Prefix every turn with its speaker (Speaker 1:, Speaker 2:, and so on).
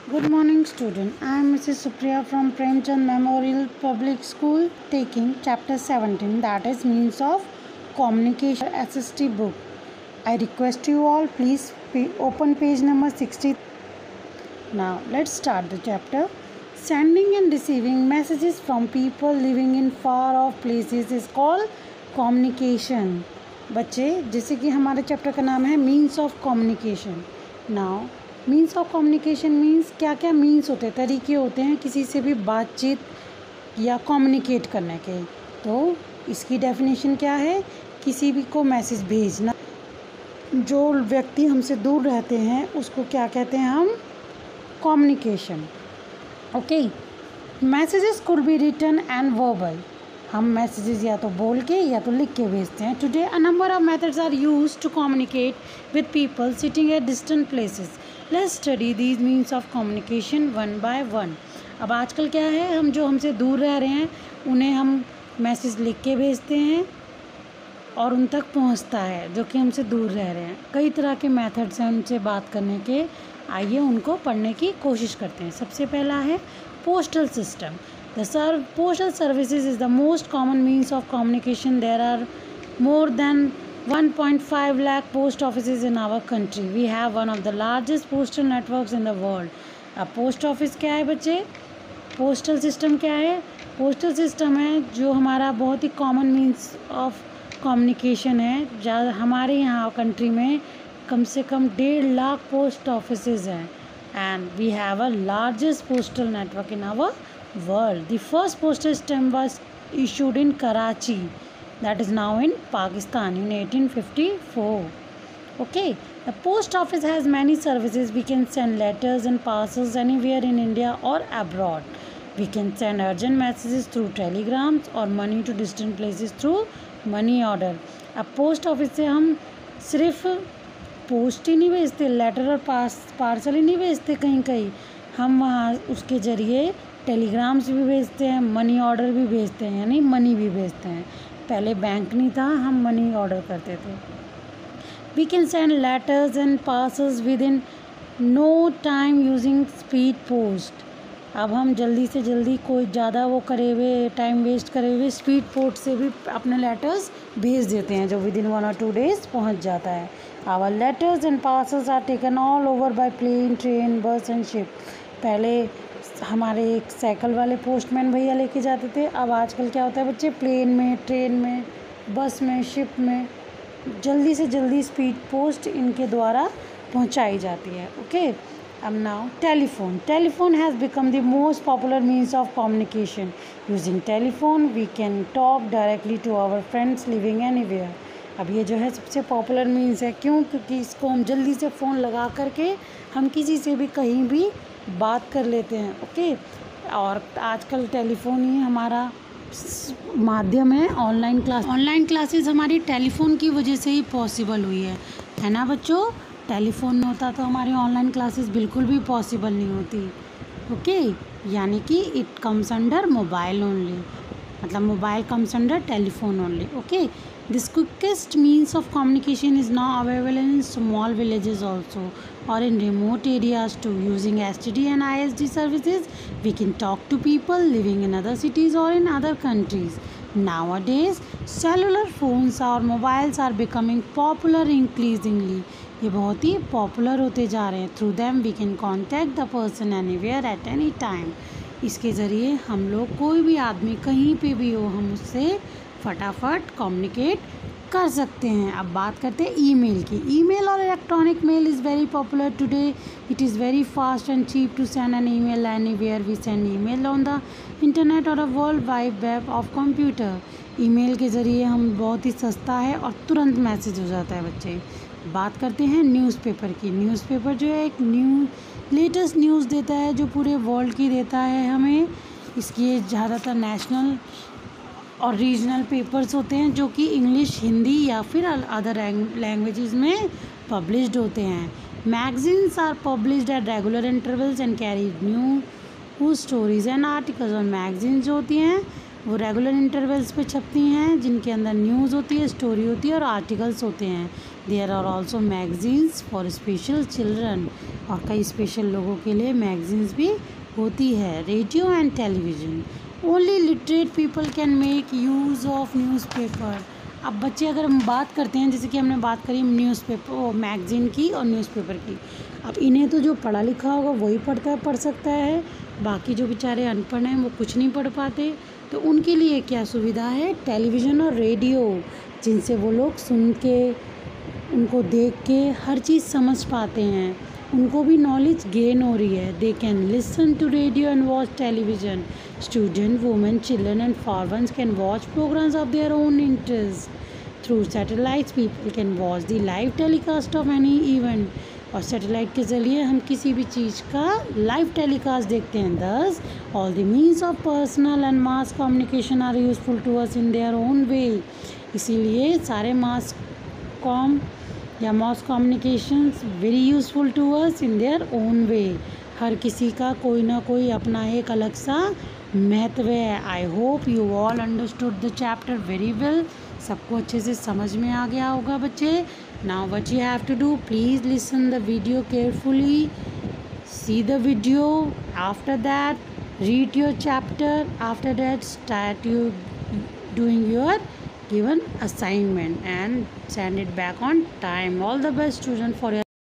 Speaker 1: Good morning, student. I am Mrs. Supriya from Premchand Memorial Public School, taking chapter 17, that is means of communication SST book. I request you all please open page number 60. Now let's start the chapter. Sending and receiving messages from people living in far off places is called communication. बच्चे, जैसे कि हमारे chapter का नाम है means of communication. Now means of communication means क्या क्या means होते हैं, तरीके होते हैं किसी से भी बातचीत या कम्युनिकेट करने के. तो इसकी डेफिनेशन क्या है? किसी भी को मैसेज भेजना. जो व्यक्ति हमसे दूर रहते हैं उसको क्या कहते हैं हम? Communication. Okay. Messages could be written and verbal. हम मैसेजेस या तो बोल के या तो लिख के भेजते हैं. Today a number of methods are used to communicate with people sitting at distant places. Let's study these means of communication one by one. अब आजकल क्या है, हम जो हमसे दूर रह रहे हैं उन्हें हम मैसेज लिख के भेजते हैं और उन तक पहुंचता है जो कि हमसे दूर रह रहे हैं. कई तरह के मेथड्स हैं उनसे बात करने के. आइए उनको पढ़ने की कोशिश करते हैं. सबसे पहला है postal system. The postal services is the most common means of communication. There are more than 1.5 lakh post offices in our country. We have one of the largest postal networks in the world. अब post office क्या है बच्चे? Postal system क्या है? Postal system है जो हमारा बहुत ही कॉमन मीन्स ऑफ कम्युनिकेशन है. हमारे यहाँ कंट्री में कम से कम 1.5 लाख पोस्ट ऑफिसेज हैं. And we have a largest postal network in our world. The first postal stamp was issued in Karachi, that is now in Pakistan, in 1854. Okay, the post office has many services. We can send letters and parcels anywhere in India or abroad. We can send urgent messages through telegrams or money to distant places through money order. अब post office से हम सिर्फ post ही नहीं भेजते, letter और parcel ही नहीं भेजते. कहीं कहीं हम वहाँ उसके ज़रिए टेलीग्राम्स भी भेजते हैं, मनी ऑर्डर भी भेजते हैं, यानी मनी भी भेजते हैं. पहले बैंक नहीं था, हम मनी ऑर्डर करते थे. We can send letters and parcels within no time using speed post. अब हम जल्दी से जल्दी कोई ज़्यादा वो करे हुए टाइम वेस्ट करे हुए स्पीड पोस्ट से भी अपने लेटर्स भेज देते हैं जो विद इन 1 or 2 days पहुंच जाता है. Our letters and parcels are taken all over by plane, train, bus and ship. पहले हमारे एक साइकिल वाले पोस्टमैन भैया लेके जाते थे. अब आजकल क्या होता है बच्चे? प्लेन में, ट्रेन में, बस में, शिप में जल्दी से जल्दी स्पीड पोस्ट इनके द्वारा पहुंचाई जाती है. ओके. अब now telephone. Telephone has become the most popular means of communication. Using telephone we can talk directly to our friends living anywhere. अब ये जो है सबसे पॉपुलर मीन्स है. क्यों? क्योंकि इसको हम जल्दी से फ़ोन लगा करके हम किसी से भी कहीं भी बात कर लेते हैं. ओके. और आजकल टेलीफोन ही हमारा माध्यम है. ऑनलाइन क्लासेस हमारी टेलीफोन की वजह से ही पॉसिबल हुई है ना बच्चों? टेलीफोन नहीं होता तो हमारी ऑनलाइन क्लासेस बिल्कुल भी पॉसिबल नहीं होती. ओके. यानी कि it comes under mobile only, मतलब mobile comes under telephone only. Okay. This quickest means of communication is now available in small villages also or in remote areas too. Using STD and ISD services, we can talk to people living in other cities or in other countries. Nowadays, cellular phones or mobiles are becoming popular increasingly. ये बहुत ही popular होते जा रहे हैं. Through them we can contact the person anywhere at any time. इसके ज़रिए हम लोग कोई भी आदमी कहीं पे भी हो हम उससे फटाफट कम्युनिकेट कर सकते हैं. अब बात करते हैं ईमेल की. Email or electronic mail is very popular today. It is very fast and cheap to send an email anywhere. We send email on the internet or a world wide web of computer. Email के ज़रिए हम बहुत ही सस्ता है और तुरंत message हो जाता है बच्चे. बात करते हैं न्यूज़पेपर की. न्यूज़पेपर जो है एक लेटेस्ट न्यूज़ देता है जो पूरे वर्ल्ड की देता है हमें. इसकी ज़्यादातर नेशनल और रीजनल पेपर्स होते हैं जो कि इंग्लिश, हिंदी या फिर अदर लैंग्वेजेस में पब्लिश्ड होते हैं. Magazines are published at regular intervals and carry new stories and articles. और मैगजीन्स जो होती हैं वो रेगुलर इंटरवल्स पे छपती हैं जिनके अंदर न्यूज़ होती है, स्टोरी होती है और आर्टिकल्स होते हैं. There are also magazines for special children, और कई स्पेशल लोगों के लिए मैगजीन्स भी होती है. Radio and television, only literate people can make use of newspaper. अब बच्चे अगर हम बात करते हैं, जैसे कि हमने बात करी न्यूज़पेपर मैगज़ीन की और न्यूज़पेपर की, अब इन्हें तो जो पढ़ा लिखा होगा वही पढ़ सकता है, बाकी जो बेचारे अनपढ़ हैं वो कुछ नहीं पढ़ पाते. तो उनके लिए क्या सुविधा है, टेलीविज़न और रेडियो, जिनसे वो लोग सुन के, उनको देख के हर चीज़ समझ पाते हैं, उनको भी नॉलेज गेन हो रही है. They can listen to radio and watch television. Student, women, children and farmers can watch programmes of their own interest. Through satellites people can watch the live telecast of any event. और satellite के ज़रिए हम किसी भी चीज़ का live telecast देखते हैं. Thus all the means of personal and mass communication are useful to us in their own way. इसीलिए सारे मास कॉम या mass communications very useful to us in their own way. हर किसी का कोई ना कोई अपना एक अलग सा महत्व है. I hope you all understood the chapter very well. सबको अच्छे से समझ में आ गया होगा बच्चे. Now what you have to do, please listen the video carefully, see the video, after that read your chapter, after that start you doing your given assignment and send it back on time. All the best student for your